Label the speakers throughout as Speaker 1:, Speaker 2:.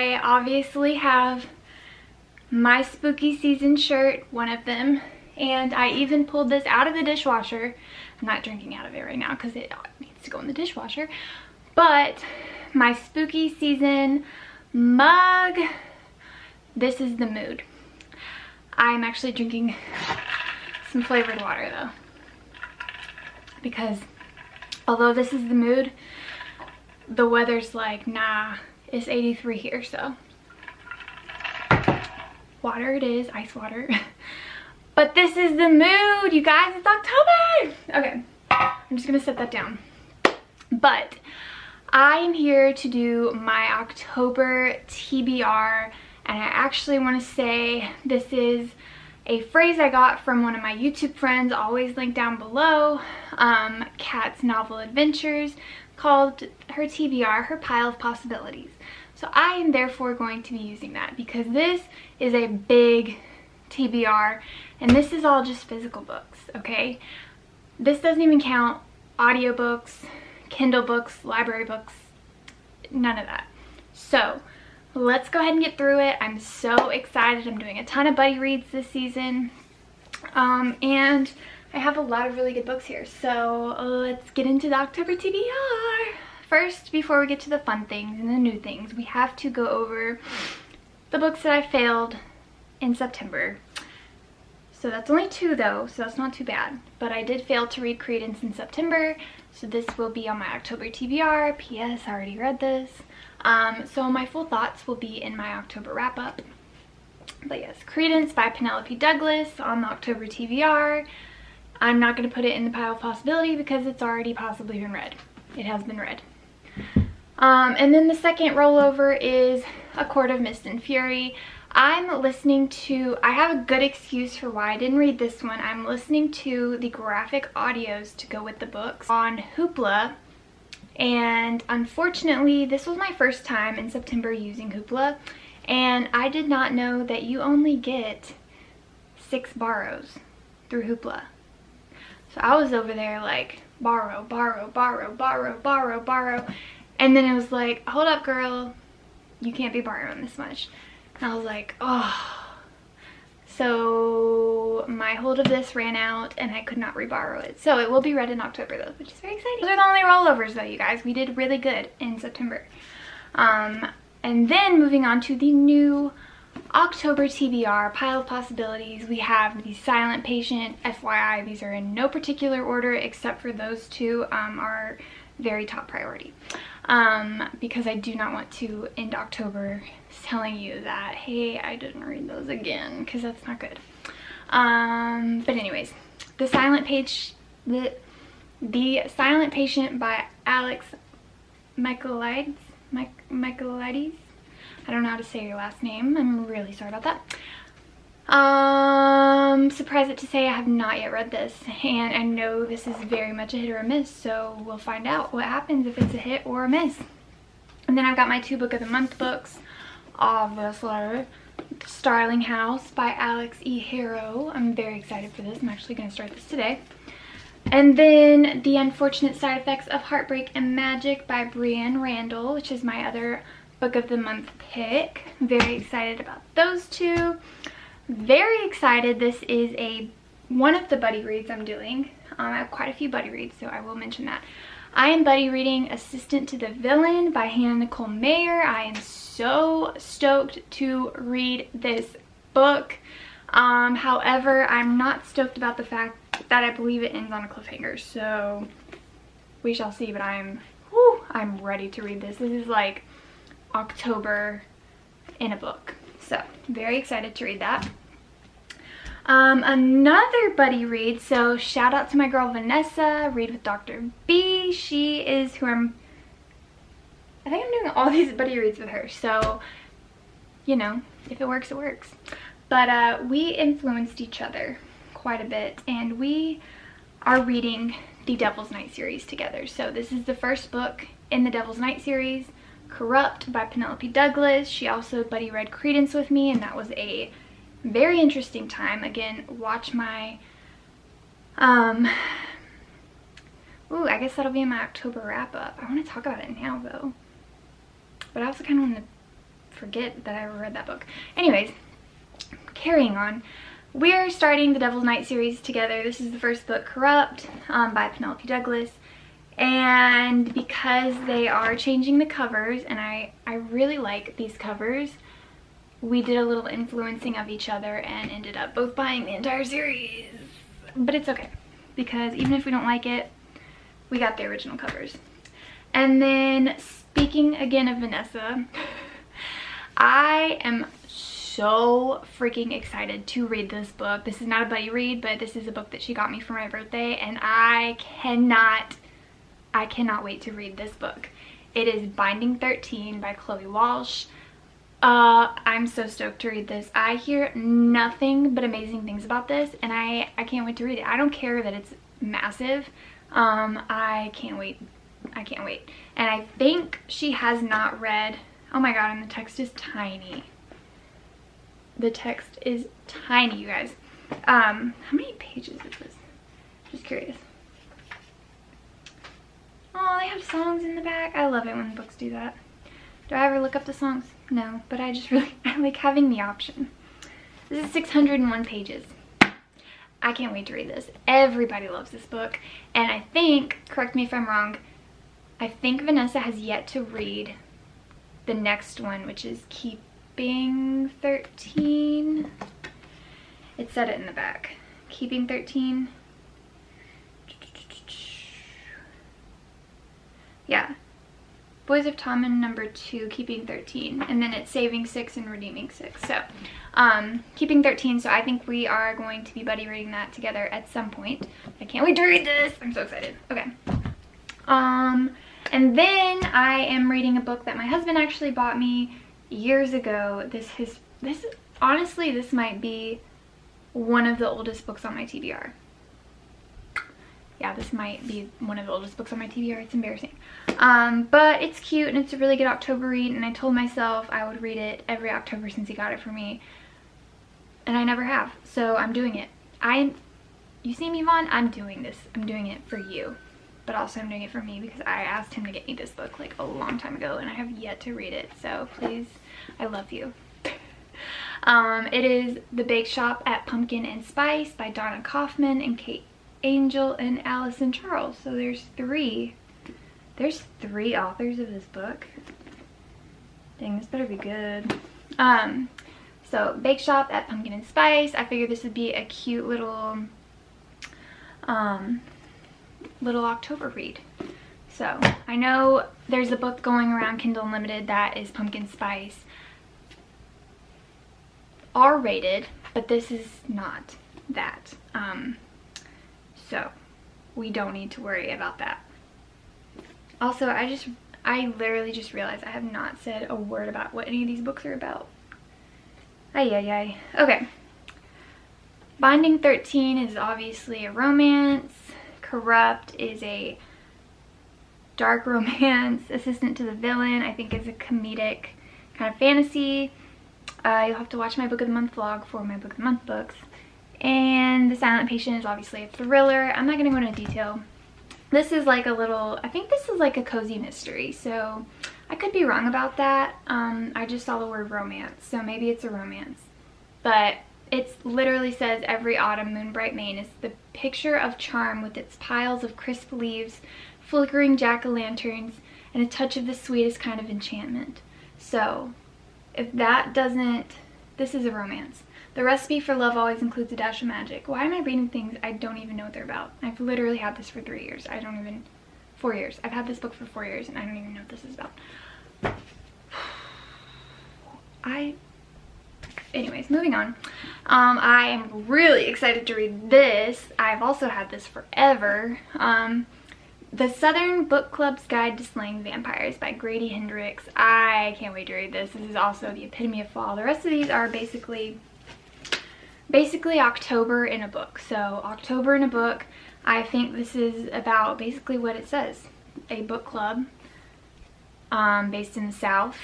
Speaker 1: I obviously have my spooky season shirt, one of them, and I even pulled this out of the dishwasher. I'm not drinking out of it right now because it needs to go in the dishwasher, but my spooky season mug. This is the mood. I'm actually drinking some flavored water though, because although this is the mood, the weather's like, nah, it's 83 here, so water it is, ice water. But this is the mood, you guys, it's October! Okay, I'm just gonna set that down. But I am here to do my October TBR, and I actually want to say this is a phrase I got from one of my YouTube friends, always linked down below, Kat's Novel Adventures, called her TBR, her pile of possibilities. So I am therefore going to be using that because this is a big TBR, and this is all just physical books, okay? This doesn't even count audiobooks, Kindle books, library books, none of that. So let's go ahead and get through it. I'm so excited. I'm doing a ton of buddy reads this season, and I have a lot of really good books here. So let's get into the October TBR. First, before we get to the fun things and the new things, we have to go over the books that I failed in September. So that's only 2 though, so that's not too bad. But I did fail to read Credence in September, so this will be on my October TBR. P.S. I already read this. So my full thoughts will be in my October wrap-up. But yes, Credence by Penelope Douglas on the October TBR. I'm not going to put it in the pile of possibility because it's already possibly been read. It has been read. And then the second rollover is A Court of Mist and Fury. I'm listening to, I have a good excuse for why I didn't read this one. I'm listening to the graphic audios to go with the books on Hoopla. And unfortunately, this was my first time in September using Hoopla, and I did not know that you only get 6 borrows through Hoopla. So I was over there like, borrow, borrow, borrow, borrow, borrow, borrow. And then it was like, hold up girl, you can't be borrowing this much. And I was like, oh. So my hold of this ran out and I could not reborrow it. So it will be read in October though, which is very exciting. Those are the only rollovers though, you guys. We did really good in September. And then moving on to the new October TBR, pile of possibilities. We have The Silent Patient. FYI, these are in no particular order except for those 2 are very top priority. Because I do not want to end October telling you that, hey, I didn't read those again, because that's not good. But anyways, The Silent Patient by Alex Michaelides. Michaelides. I don't know how to say your last name. I'm really sorry about that. Surprised to say I have not yet read this, and I know this is very much a hit or a miss, so we'll find out what happens if it's a hit or a miss. And then I've got my 2 book of the month books, obviously. Starling House by Alex E. Harrow. I'm very excited for this. I'm actually going to start this today. And then The Unfortunate Side Effects of Heartbreak and Magic by Brianne Randall, which is my other book of the month pick. Very excited about those 2. Very excited. This is one of the buddy reads I'm doing. I have quite a few buddy reads, so I will mention that. I am buddy reading Assistant to the Villain by Hannah Nicole Mayer. I am so stoked to read this book. However, I'm not stoked about the fact that I believe it ends on a cliffhanger, so we shall see. But I'm ready to read this. This is like October in a book, so very excited to read that. Another buddy read, so shout out to my girl Vanessa, Read with Dr. B. She is who I think I'm doing all these buddy reads with her, so you know, if it works, it works. But we influenced each other quite a bit, and we are reading the Devil's Night series together. So this is the first book in the Devil's Night series, Corrupt by Penelope Douglas. She also buddy read Credence with me, and that was a very interesting time. Again, watch my I guess that'll be in my October wrap-up. I want to talk about it now though, but I also kind of want to forget that I ever read that book. Anyways, carrying on. We're starting the Devil's Night series together. This is the first book, Corrupt, by Penelope Douglas. And because they are changing the covers, and I really like these covers, we did a little influencing of each other and ended up both buying the entire series. But it's okay, because even if we don't like it, we got the original covers. And then, speaking again of Vanessa, I am so freaking excited to read this book. This is not a buddy read, but this is a book that she got me for my birthday, and I cannot wait to read this book. It is Binding 13 by Chloe Walsh. I'm so stoked to read this. I hear nothing but amazing things about this, and I can't wait to read it. I don't care that it's massive. I can't wait. I can't wait. And I think she has not read, oh my god, and the text is tiny. The text is tiny, you guys. How many pages is this? Just curious. Oh, they have songs in the back. I love it when books do that. Do I ever look up the songs? No, but I like having the option. This is 601 pages. I can't wait to read this. Everybody loves this book. And I think, correct me if I'm wrong, I think Vanessa has yet to read the next one, which is Keeping 13. It said it in the back. Keeping 13. Yeah. Boys of Tommen #2, Keeping 13, and then it's Saving 6 and Redeeming 6. So, Keeping 13, so I think we are going to be buddy reading that together at some point. I can't wait to read this. I'm so excited. Okay. And then I am reading a book that my husband actually bought me years ago. Honestly, this might be one of the oldest books on my TBR. Yeah, this might be one of the oldest books on my TBR. It's embarrassing. But it's cute and it's a really good October read, and I told myself I would read it every October since he got it for me. And I never have, so I'm doing it. You see me, Vaughn? I'm doing this. I'm doing it for you. But also I'm doing it for me because I asked him to get me this book like a long time ago and I have yet to read it. So please, I love you. It is The Bake Shop at Pumpkin and Spice by Donna Kaufman and Kate Angel and Allison Charles. So there's three authors of this book. Dang, this better be good. So Bake Shop at Pumpkin and Spice. I figured this would be a cute little October read. So I know there's a book going around Kindle Unlimited that is Pumpkin Spice R-rated, but this is not that. So we don't need to worry about that. Also, I literally just realized I have not said a word about what any of these books are about. Ay. Okay. Binding 13 is obviously a romance. Corrupt is a dark romance. Assistant to the Villain, I think, is a comedic kind of fantasy. You'll have to watch my Book of the Month vlog for my Book of the Month books. And The Silent Patient is obviously a thriller. I'm not going to go into detail. This is like a little, I think this is like a cozy mystery, so I could be wrong about that. I just saw the word romance, so maybe it's a romance. But it literally says, every autumn Moonbright Maine is the picture of charm with its piles of crisp leaves, flickering jack-o'-lanterns, and a touch of the sweetest kind of enchantment. So, if that doesn't, this is a romance. The recipe for love always includes a dash of magic. Why am I reading things I don't even know what they're about? I've literally had this for 3 years. 4 years. I've had this book for 4 years and I don't even know what this is about. Anyways, moving on. I am really excited to read this. I've also had this forever. The Southern Book Club's Guide to Slaying Vampires by Grady Hendrix. I can't wait to read this. This is also the epitome of fall. The rest of these are basically October in a book. So October in a book, I think this is about basically what it says. A book club based in the South,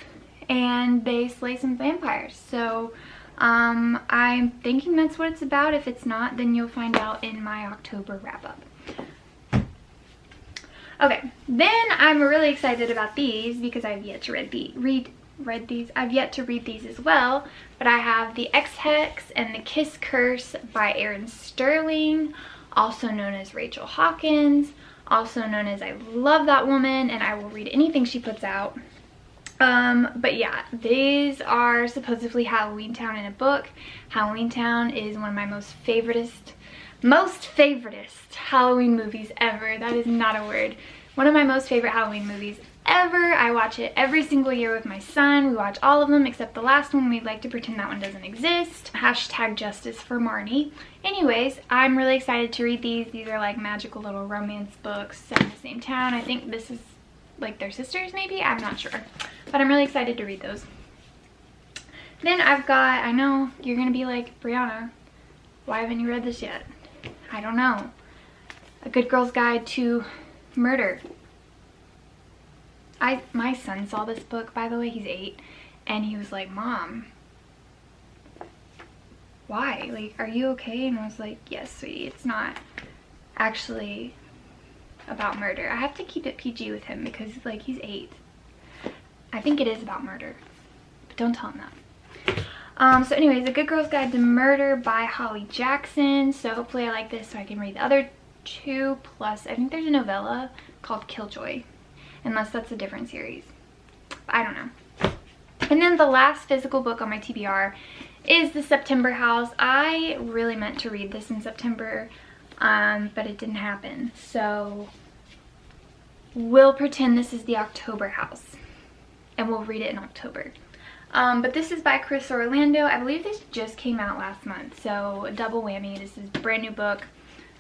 Speaker 1: and they slay some vampires. So I'm thinking that's what it's about. If it's not, then you'll find out in my October wrap-up. Okay, then I'm really excited about these because I've yet to read read these. I've yet to read these as well, but I have The Ex-Hex and The Kiss Curse by Erin Sterling, also known as Rachel Hawkins, also known as I Love That Woman, and I will read anything she puts out. But yeah, these are supposedly Halloween Town in a book. Halloween Town is one of my most favoritist Halloween movies ever. That is not a word. One of my most favorite Halloween movies ever. I watch it every single year with my son. We watch all of them except the last one. We'd like to pretend that one doesn't exist. Hashtag justice for Marnie. Anyways, I'm really excited to read these. These are like magical little romance books set in the same town. I think this is like their sisters maybe? I'm not sure. But I'm really excited to read those. Then I've got, I know you're gonna be like, Brianna, why haven't you read this yet? I don't know. A Good Girl's Guide to Murder. My son saw this book, by the way, he's 8, and he was like, Mom, why? Like, are you okay? And I was like, yes, sweetie, it's not actually about murder. I have to keep it PG with him because, like, he's 8. I think it is about murder, but don't tell him that. So anyways, A Good Girl's Guide to Murder by Holly Jackson. So hopefully I like this so I can read the other 2, plus I think there's a novella called Killjoy, unless that's a different series. I don't know. And then the last physical book on my TBR is The September House. I really meant to read this in September, but it didn't happen. So we'll pretend this is the October House, and we'll read it in October. But this is by Chris Orlando. I believe this just came out last month, so double whammy. This is a brand new book.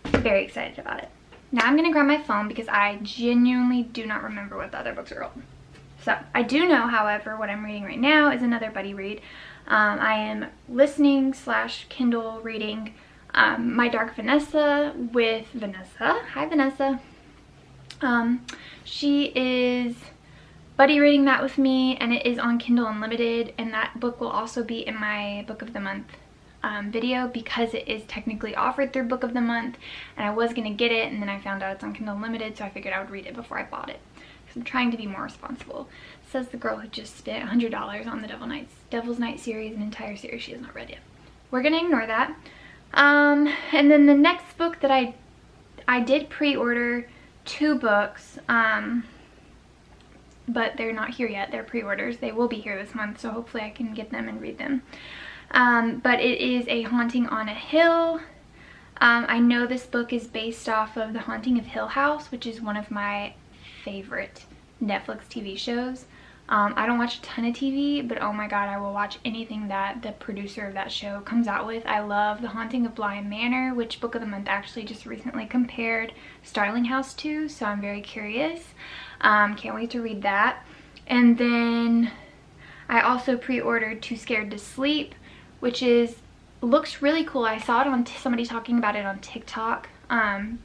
Speaker 1: Very excited about it. Now I'm going to grab my phone because I genuinely do not remember what the other books are called. So I do know, however, what I'm reading right now is another buddy read. I am listening / Kindle reading My Dark Vanessa with Vanessa. Hi, Vanessa. She is buddy reading that with me, and it is on Kindle Unlimited, and that book will also be in my Book of the Month video because it is technically offered through Book of the Month, and I was going to get it, and then I found out it's on Kindle Unlimited, so I figured I would read it before I bought it because I'm trying to be more responsible. Says the girl who just spent $100 on the Devil's Night series, an entire series she has not read yet. We're going to ignore that. And then the next book that I did pre-order 2 books, but they're not here yet. They're pre-orders. They will be here this month, so hopefully I can get them and read them. But it is A Haunting on a Hill. I know this book is based off of The Haunting of Hill House, which is one of my favorite Netflix TV shows. I don't watch a ton of TV, but oh my god, I will watch anything that the producer of that show comes out with. I love The Haunting of Bly Manor, which Book of the Month actually just recently compared Starling House to, so I'm very curious. Can't wait to read that. And then I also pre-ordered Too Scared to Sleep, which looks really cool. I saw it on somebody talking about it on TikTok. I'll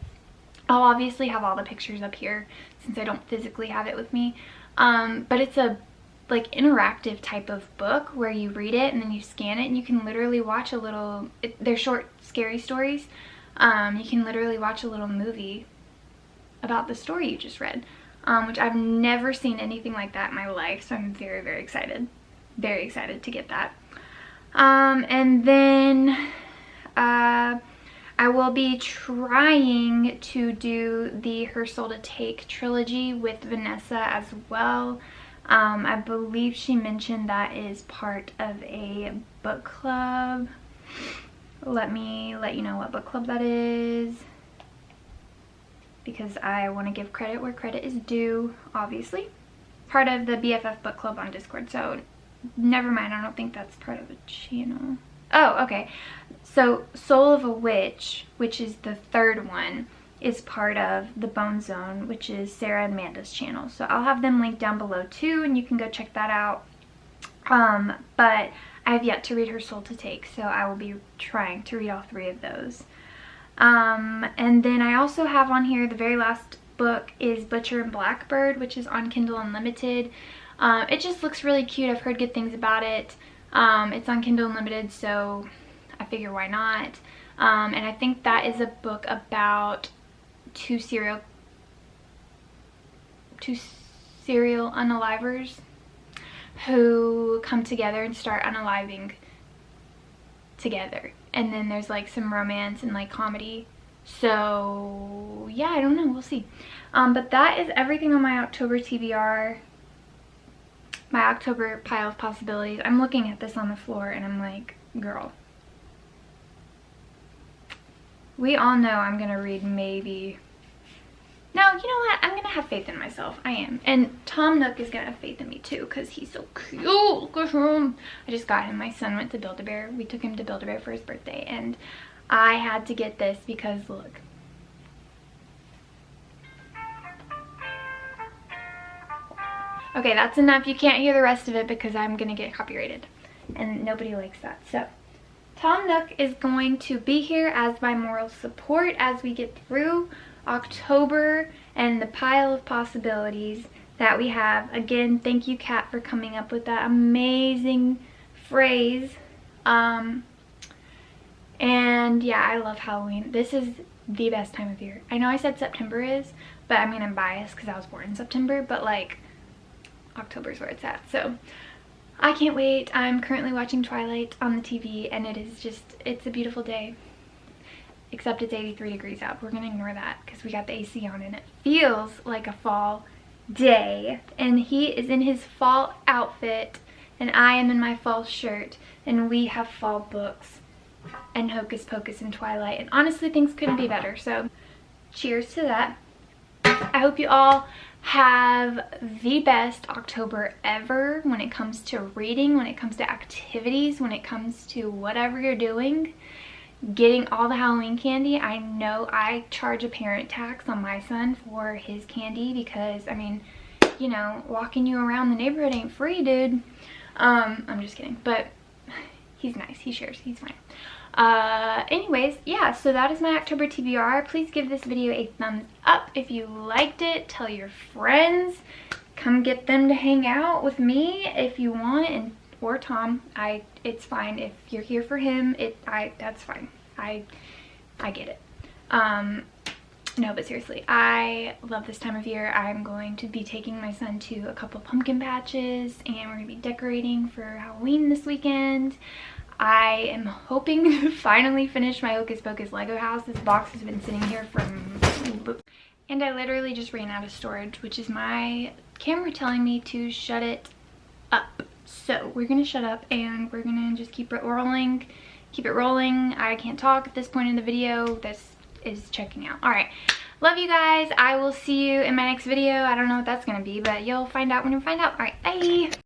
Speaker 1: obviously have all the pictures up here since I don't physically have it with me. But it's a like interactive type of book where you read it and then you scan it and you can literally watch a little, they're short scary stories. You can literally watch a little movie about the story you just read, which I've never seen anything like that in my life, so I'm very, very excited. Very excited to get that. And then I will be trying to do the Her Soul to Take trilogy with Vanessa as well. I believe she mentioned that is part of a book club. Let me let you know what book club that is, because I want to give credit where credit is due, obviously. Part of the BFF book club on Discord, so never mind, I don't think that's part of a channel. Oh, okay. So Soul of a Witch, which is the 3rd one, is part of the Bone Zone, which is Sarah and Amanda's channel. So I'll have them linked down below too, and you can go check that out. But I have yet to read Her Soul to Take, so I will be trying to read all 3 of those. And then I also have on here, the very last book is Butcher and Blackbird, which is on Kindle Unlimited. It just looks really cute. I've heard good things about it. It's on Kindle Unlimited, so I figure why not. And I think that is a book about two serial unalivers who come together and start unaliving together. And then there's like some romance and like comedy. So yeah, I don't know, we'll see. But that is everything on my October TBR, my October pile of possibilities. I'm looking at this on the floor and I'm like, girl, we all know I'm gonna read maybe. No, you know what? I'm gonna have faith in myself. I am. And Tom Nook is gonna have faith in me too, because he's so cute. Look at him. I just got him. My son went to Build-A-Bear. We took him to Build-A-Bear for his birthday, and I had to get this because look. Okay, that's enough. You can't hear the rest of it because I'm gonna get copyrighted, and nobody likes that. So Tom Nook is going to be here as my moral support as we get through October and the pile of possibilities that we have. Again, thank you, Kat, for coming up with that amazing phrase. And yeah, I love Halloween. This is the best time of year. I know I said September is, but I mean, I'm biased because I was born in September, but like October is where it's at. So I can't wait. I'm currently watching Twilight on the TV, and it is just, it's a beautiful day. Except it's 83 degrees out. We're gonna ignore that because we got the AC on and it feels like a fall day. And he is in his fall outfit and I am in my fall shirt, and we have fall books and Hocus Pocus and Twilight, and honestly things couldn't be better. So cheers to that. I hope you all have the best October ever when it comes to reading, when it comes to activities, when it comes to whatever you're doing. Getting all the Halloween candy. I know I charge a parent tax on my son for his candy because, I mean, you know, walking you around the neighborhood ain't free, dude. I'm just kidding, but he's nice. He shares. He's fine. Anyways, yeah, so that is my October TBR. Please give this video a thumbs up if you liked it. Tell your friends. Come get them to hang out with me if you want, and or Tom. It's fine if you're here for him. That's fine. I get it. No, but seriously, I love this time of year. I'm going to be taking my son to a couple pumpkin patches, and we're gonna be decorating for Halloween this weekend. I am hoping to finally finish my Hocus Pocus Lego house. This box has been sitting here and I literally just ran out of storage, which is my camera telling me to shut it up. So we're gonna shut up and we're gonna just keep it rolling. I can't talk at this point in the video. This is checking out. All right, love you guys. I will see you in my next video. I don't know what that's gonna be, but you'll find out when you find out. All right, bye.